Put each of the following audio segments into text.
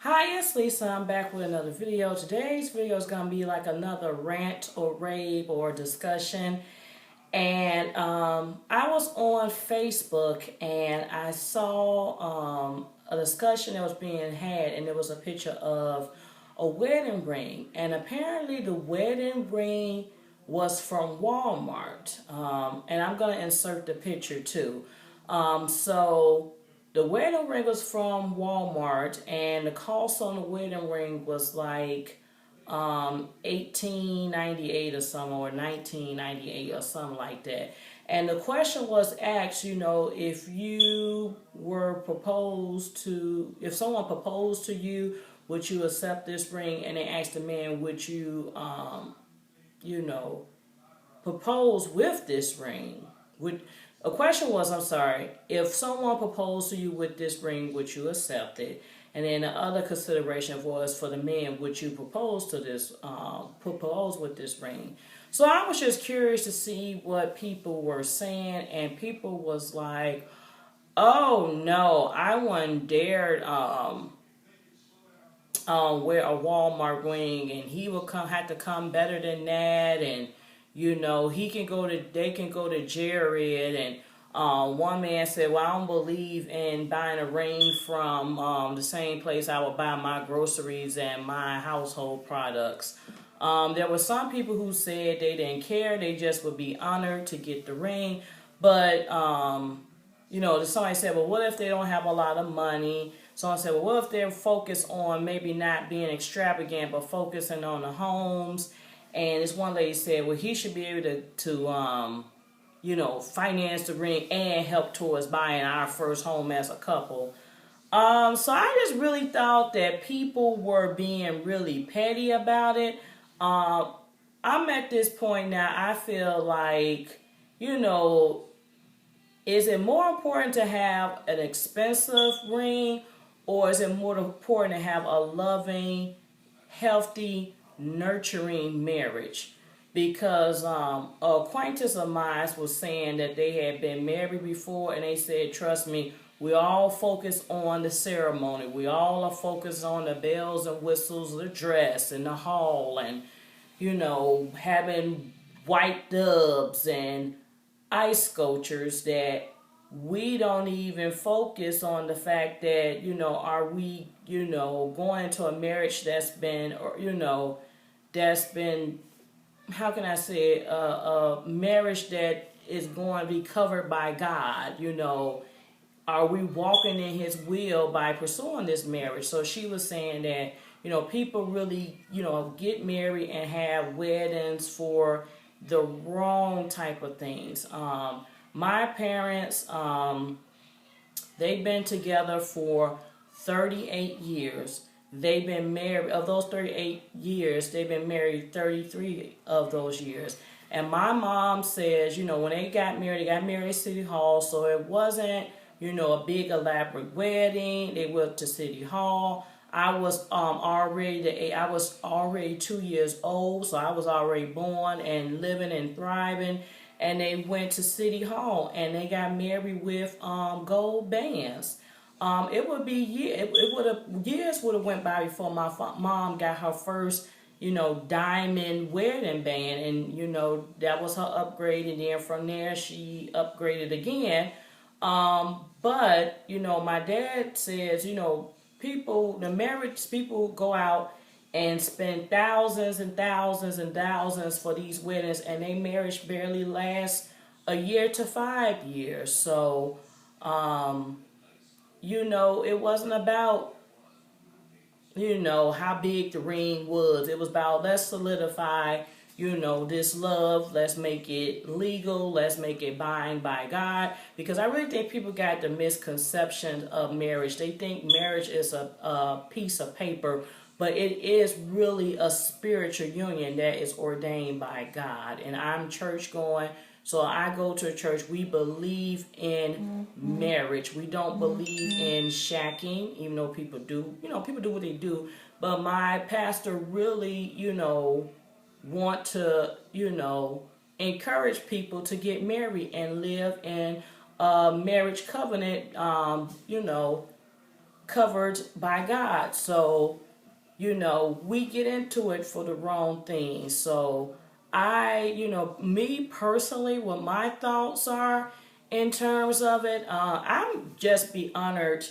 Hi, it's Lisa. I'm back with another video. Today's video is going to be like another rant or rave or discussion. And I was on Facebook and I saw a discussion that was being had, and there was a picture of a wedding ring. And apparently, the wedding ring was from Walmart. And I'm going to insert the picture too. So the wedding ring was from Walmart, and the cost on the wedding ring was like 1898 or something, or 1998 or something like that. And the question was asked, if you were proposed to, if someone proposed to you, would you accept this ring? And they asked the man, would you, you know, propose with this ring? Would A question was, I'm sorry, if someone proposed to you with this ring, would you accept it? And then the other consideration was for the men, would you propose with this ring? So I was just curious to see what people were saying, and people was like, "Oh no, I wouldn't dare wear a Walmart ring, and he will have to come better than that, and they can go to Jared." And one man said, "Well, I don't believe in buying a ring from the same place I would buy my groceries and my household products." There were some people who said they didn't care; they just would be honored to get the ring. But somebody said, "Well, what if they don't have a lot of money?" Someone said, "Well, what if they're focused on maybe not being extravagant, but focusing on the homes?" And this one lady said, "Well, he should be able to finance the ring and help towards buying our first home as a couple." So I just really thought that people were being really petty about it. I'm at this point now, I feel like, is it more important to have an expensive ring, or is it more important to have a loving, healthy, nurturing marriage? Because an acquaintance of mine was saying that they had been married before, and they said, "Trust me, we all focus on the ceremony. We all are focused on the bells and whistles, the dress and the hall, and having white doves and ice sculptures, that we don't even focus on the fact that, are we, going into a marriage that's been, how can I say it, a marriage that is going to be covered by God. Are we walking in his will by pursuing this marriage?" So she was saying that, people really, get married and have weddings for the wrong type of things. My parents, they've been together for 38 years. They've been married, of those 38 years, they've been married 33 of those years. And my mom says, when they got married at City Hall, so it wasn't, a big elaborate wedding. They went to City Hall. I was already 2 years old, so I was already born and living and thriving. And they went to City Hall and they got married with gold bands. It would be years would have went by before my mom got her first diamond wedding band, and that was her upgrade, and then from there she upgraded again. But my dad says, the marriage people go out and spend thousands and thousands and thousands for these weddings, and their marriage barely lasts a year to 5 years. So, it wasn't about, how big the ring was. It was about, let's solidify, this love. Let's make it legal. Let's make it bind by God. Because I really think people got the misconception of marriage. They think marriage is a piece of paper, but it is really a spiritual union that is ordained by God. And I'm church going, so I go to a church. We believe in marriage. We don't believe in shacking, even though people do. People do what they do. But my pastor really, want to, encourage people to get married and live in a marriage covenant, covered by God. So, we get into it for the wrong things. So, me personally, what my thoughts are in terms of it, I'm just be honored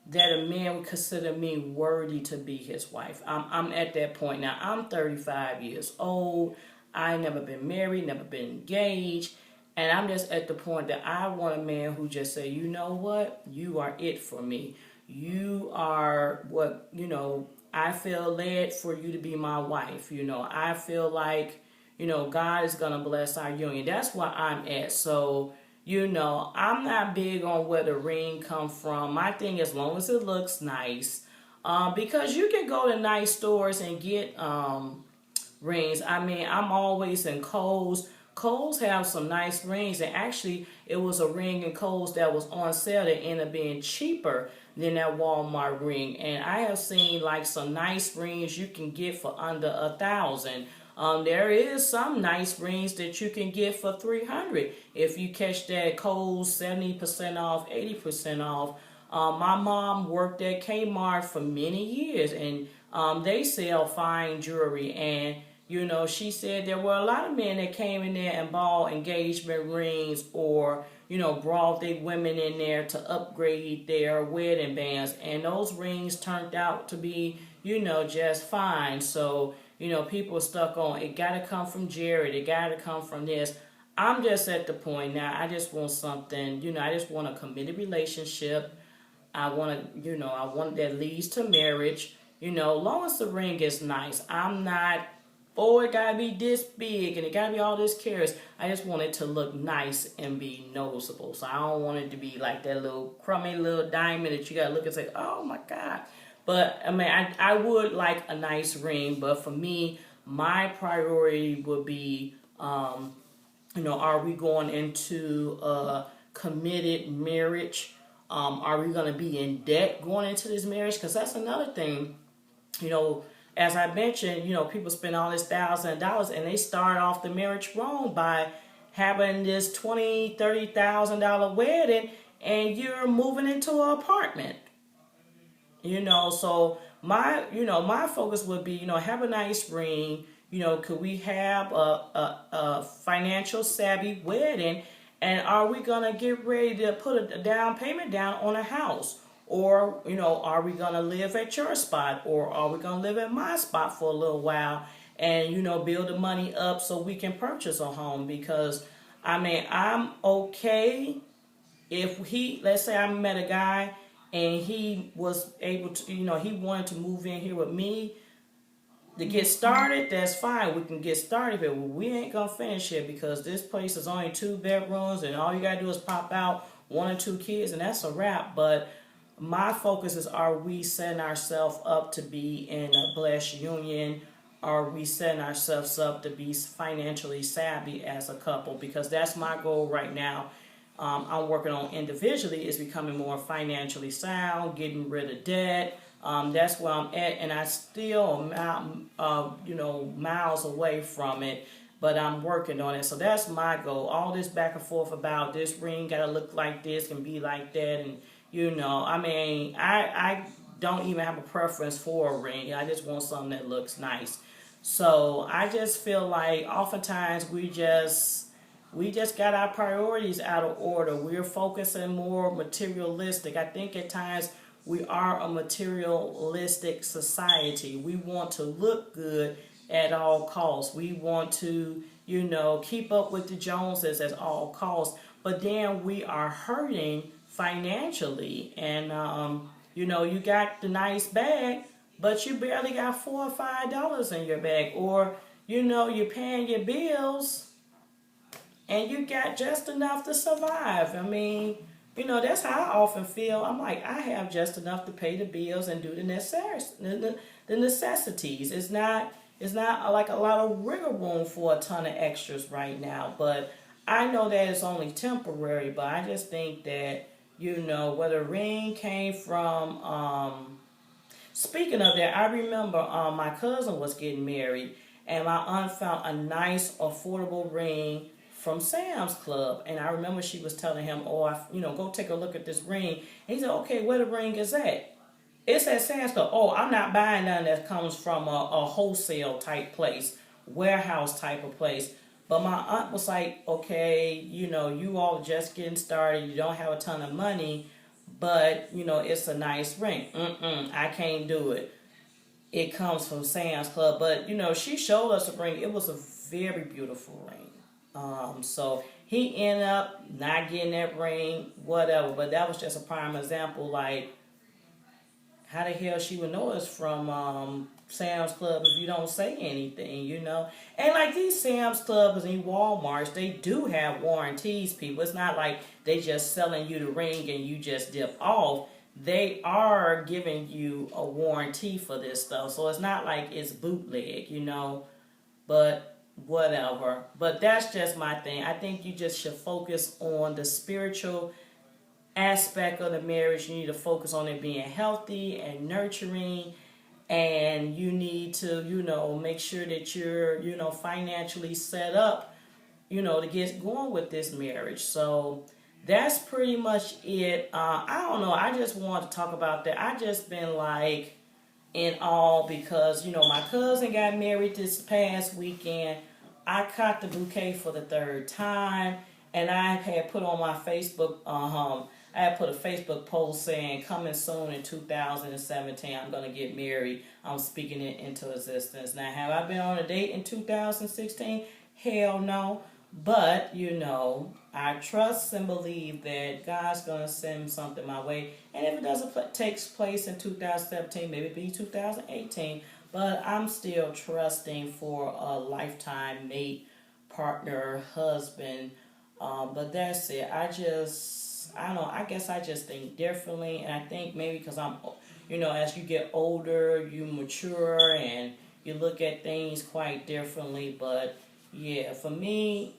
that a man would consider me worthy to be his wife. I'm at that point now. I'm 35 years old. I never been married, never been engaged. And I'm just at the point that I want a man who just say, you know what, you are it for me. You are what, I feel led for you to be my wife. I feel like, God is going to bless our union. That's where I'm at. So, I'm not big on where the ring come from. My thing, as long as it looks nice, because you can go to nice stores and get rings. I mean, I'm always in Kohl's. Kohl's have some nice rings, and actually, it was a ring in Kohl's that was on sale that ended up being cheaper than that Walmart ring. And I have seen like some nice rings you can get for under $1,000. There is some nice rings that you can get for $300 if you catch that Kohl's 70% off, 80% off. My mom worked at Kmart for many years, and they sell fine jewelry. And she said there were a lot of men that came in there and bought engagement rings or brought their women in there to upgrade their wedding bands, and those rings turned out to be just fine. So people are stuck on it. Got to come from Jared. It got to come from this. I'm just at the point now. I just want something. I just want a committed relationship. I want I want that leads to marriage. Long as the ring is nice. I'm not. Oh, it gotta be this big and it gotta be all this carats. I just want it to look nice and be noticeable. So I don't want it to be like that little crummy little diamond that you gotta look and say, oh my God. But I mean, I would like a nice ring, but for me, my priority would be, are we going into a committed marriage? Are we going to be in debt going into this marriage? Because that's another thing, as I mentioned, people spend all this $1,000 and they start off the marriage wrong by having this $20,000, $30,000 wedding, and you're moving into an apartment. So my focus would be, have a nice ring. Could we have a financial savvy wedding? And are we going to get ready to put a down payment down on a house? Or, are we going to live at your spot? Or are we going to live at my spot for a little while and, build the money up so we can purchase a home? Because, I'm okay if let's say I met a guy and he was able to, he wanted to move in here with me to get started, that's fine. We can get started, but we ain't going to finish it because this place is only 2 bedrooms and all you got to do is pop out 1 or 2 kids and that's a wrap. But my focus is, are we setting ourselves up to be in a blessed union? Are we setting ourselves up to be financially savvy as a couple? Because that's my goal right now. I'm working on individually is becoming more financially sound, getting rid of debt. That's where I'm at, and I still am, miles away from it, but I'm working on it. So that's my goal. All this back and forth about this ring got to look like this and be like that, and I don't even have a preference for a ring. I just want something that looks nice. So I just feel like oftentimes we just got our priorities out of order. We're focusing more materialistic. I think at times we are a materialistic society. We want to look good at all costs. We want to, keep up with the Joneses at all costs. But then we are hurting financially. And, you got the nice bag, but you barely got $4 or $5 in your bag. Or, you're paying your bills and you got just enough to survive. That's how I often feel. I'm like, I have just enough to pay the bills and do the necessities. It's not like a lot of wiggle room for a ton of extras right now. But I know that it's only temporary. But I just think that, where the ring came from. Speaking of that, I remember my cousin was getting married. And my aunt found a nice, affordable ring from Sam's Club, and I remember she was telling him, go take a look at this ring. And he said, okay, where the ring is at? It's at Sam's Club. Oh, I'm not buying none that comes from a wholesale type place, warehouse type of place. But my aunt was like, okay, you all just getting started. You don't have a ton of money, but, it's a nice ring. I can't do it. It comes from Sam's Club. But, she showed us a ring. It was a very beautiful ring. So he ended up not getting that ring, whatever. But that was just a prime example, like, how the hell she would know us from Sam's Club if you don't say anything? And like these Sam's Clubs and Walmarts, they do have warranties, people. It's not like they just selling you the ring and you just dip off. They are giving you a warranty for this stuff. So it's not like it's bootleg. But whatever. But that's just my thing. I think you just should focus on the spiritual aspect of the marriage. You need to focus on it being healthy and nurturing, and you need to make sure that you're financially set up to get going with this marriage. So that's pretty much it. I don't know, I just want to talk about that. I just been like in awe because my cousin got married this past weekend. I caught the bouquet for the third time, and I had put on my Facebook I had put a Facebook post saying, coming soon in 2017, I'm going to get married. I'm speaking it into existence. Now, have I been on a date in 2016? Hell no. But, I trust and believe that God's going to send something my way. And if it doesn't take place in 2017, maybe it'll be 2018. But I'm still trusting for a lifetime mate, partner, husband. But that's it. I don't know, I guess I just think differently, and I think maybe because I'm, as you get older, you mature, and you look at things quite differently. But yeah, for me,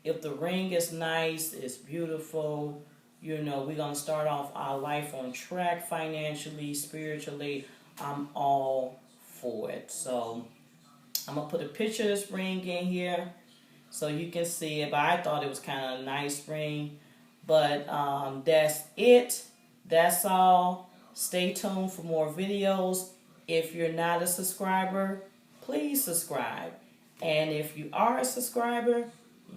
if the ring is nice, it's beautiful, we're going to start off our life on track financially, spiritually, I'm all for it. So I'm going to put a picture of this ring in here so you can see it. But I thought it was kind of a nice ring. But that's it. That's all. Stay tuned for more videos. If you're not a subscriber, please subscribe. And if you are a subscriber,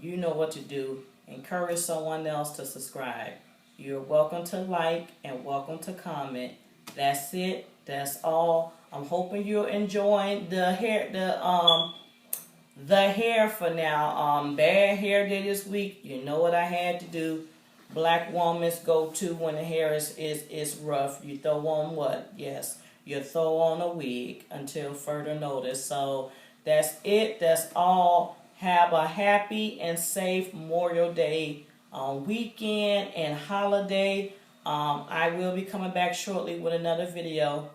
you know what to do. Encourage someone else to subscribe. You're welcome to like and welcome to comment. That's it. That's all. I'm hoping you're enjoying the hair for now. Bad hair day this week. You know what I had to do. Black woman's go-to when the hair is rough. You throw on what? Yes, you throw on a wig until further notice. So that's it. That's all. Have a happy and safe Memorial Day weekend and holiday. I will be coming back shortly with another video.